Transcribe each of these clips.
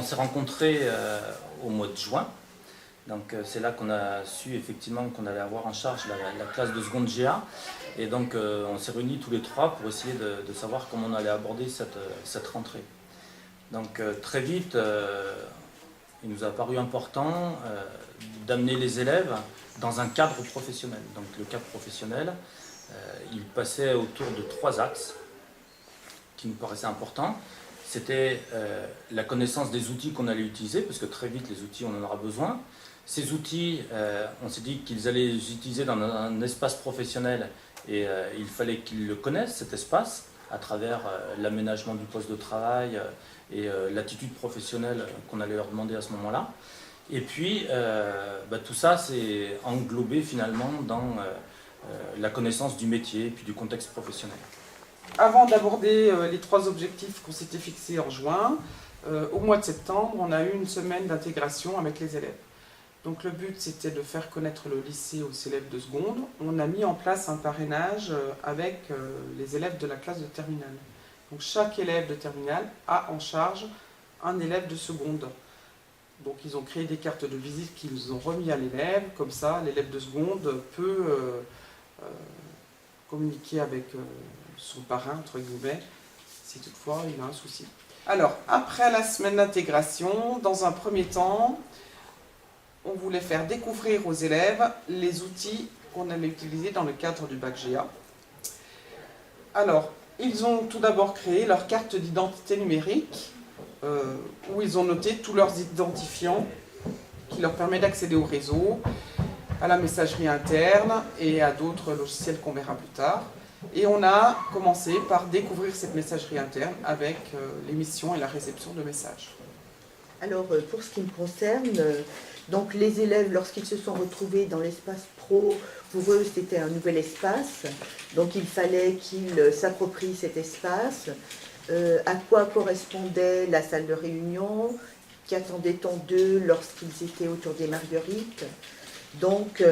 s'est rencontrés au mois de juin. Donc c'est là qu'on a su effectivement qu'on allait avoir en charge la classe de seconde GA. Et donc on s'est réunis tous les trois pour essayer de savoir comment on allait aborder cette rentrée. Donc très vite, il nous a paru important d'amener les élèves dans un cadre professionnel. Donc le cadre professionnel, il passait autour de 3 axes qui nous paraissaient importants. C'était la connaissance des outils qu'on allait utiliser, parce que très vite les outils on en aura besoin. Ces outils, on s'est dit qu'ils allaient les utiliser dans un espace professionnel et il fallait qu'ils le connaissent, cet espace, à travers l'aménagement du poste de travail et l'attitude professionnelle qu'on allait leur demander à ce moment-là. Et puis, tout ça s'est englobé finalement dans la connaissance du métier et puis du contexte professionnel. Avant d'aborder les 3 objectifs qu'on s'était fixés en juin, au mois de septembre, on a eu une semaine d'intégration avec les élèves. Donc le but, c'était de faire connaître le lycée aux élèves de seconde. On a mis en place un parrainage avec les élèves de la classe de terminale. Donc chaque élève de terminale a en charge un élève de seconde. Donc ils ont créé des cartes de visite qu'ils ont remis à l'élève. Comme ça, l'élève de seconde peut communiquer avec son parrain, entre guillemets, si toutefois il a un souci. Alors, après la semaine d'intégration, dans un premier temps, on voulait faire découvrir aux élèves les outils qu'on allait utiliser dans le cadre du bac GA. Alors, ils ont tout d'abord créé leur carte d'identité numérique, où ils ont noté tous leurs identifiants qui leur permettent d'accéder au réseau, à la messagerie interne et à d'autres logiciels qu'on verra plus tard. Et on a commencé par découvrir cette messagerie interne avec l'émission et la réception de messages. Alors, pour ce qui me concerne, donc les élèves, lorsqu'ils se sont retrouvés dans l'espace pro, pour eux, c'était un nouvel espace. Donc, il fallait qu'ils s'approprient cet espace. À quoi correspondait la salle de réunion? Qu'attendait-on d'eux lorsqu'ils étaient autour des marguerites? Donc,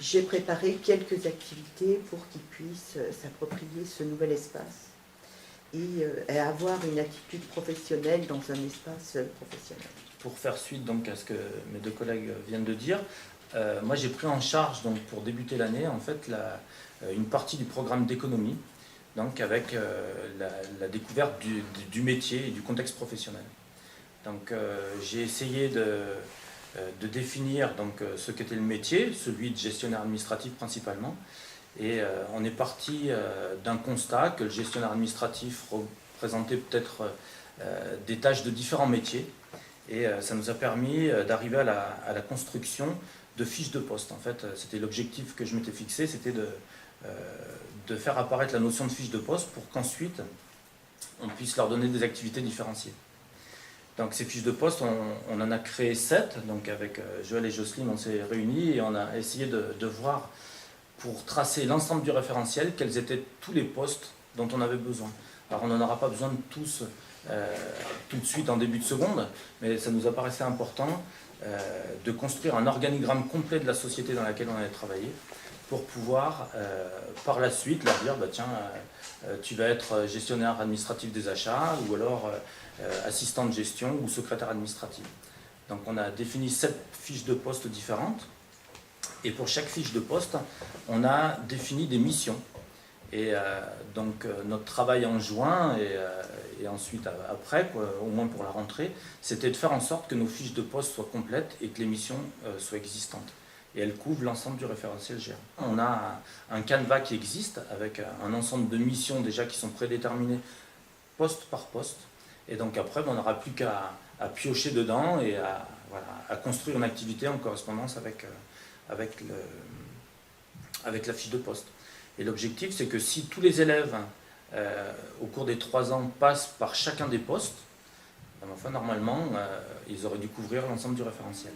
j'ai préparé quelques activités pour qu'ils puissent s'approprier ce nouvel espace et avoir une attitude professionnelle dans un espace professionnel. Pour faire suite donc à ce que mes 2 collègues viennent de dire, moi j'ai pris en charge donc, pour débuter l'année en fait, une partie du programme d'économie, donc avec la découverte du métier et du contexte professionnel. Donc j'ai essayé de définir donc, ce qu'était le métier, celui de gestionnaire administratif principalement. Et on est parti d'un constat que le gestionnaire administratif représentait peut-être des tâches de différents métiers. Et ça nous a permis d'arriver à la construction de fiches de poste. En fait, c'était l'objectif que je m'étais fixé, c'était de faire apparaître la notion de fiche de poste pour qu'ensuite on puisse leur donner des activités différenciées. Donc ces fiches de poste, on en a créé 7, donc avec Joël et Jocelyne, on s'est réunis et on a essayé de voir, pour tracer l'ensemble du référentiel, quels étaient tous les postes dont on avait besoin. Alors on n'en aura pas besoin de tous tout de suite en début de seconde, mais ça nous apparaissait important de construire un organigramme complet de la société dans laquelle on allait travailler, pour pouvoir par la suite leur dire, tiens, tu vas être gestionnaire administratif des achats, ou alors assistant de gestion ou secrétaire administratif. Donc on a défini 7 fiches de poste différentes, et pour chaque fiche de poste, on a défini des missions. Et donc notre travail en juin et ensuite après, au moins pour la rentrée, c'était de faire en sorte que nos fiches de poste soient complètes et que les missions soient existantes. Et elles couvrent l'ensemble du référentiel GA. On a un canevas qui existe avec un ensemble de missions déjà qui sont prédéterminées poste par poste. Et donc après, on n'aura plus qu'à piocher dedans et à construire une activité en correspondance avec la fiche de poste. Et l'objectif, c'est que si tous les élèves, au cours des 3 ans, passent par chacun des postes, enfin, normalement, ils auraient dû couvrir l'ensemble du référentiel.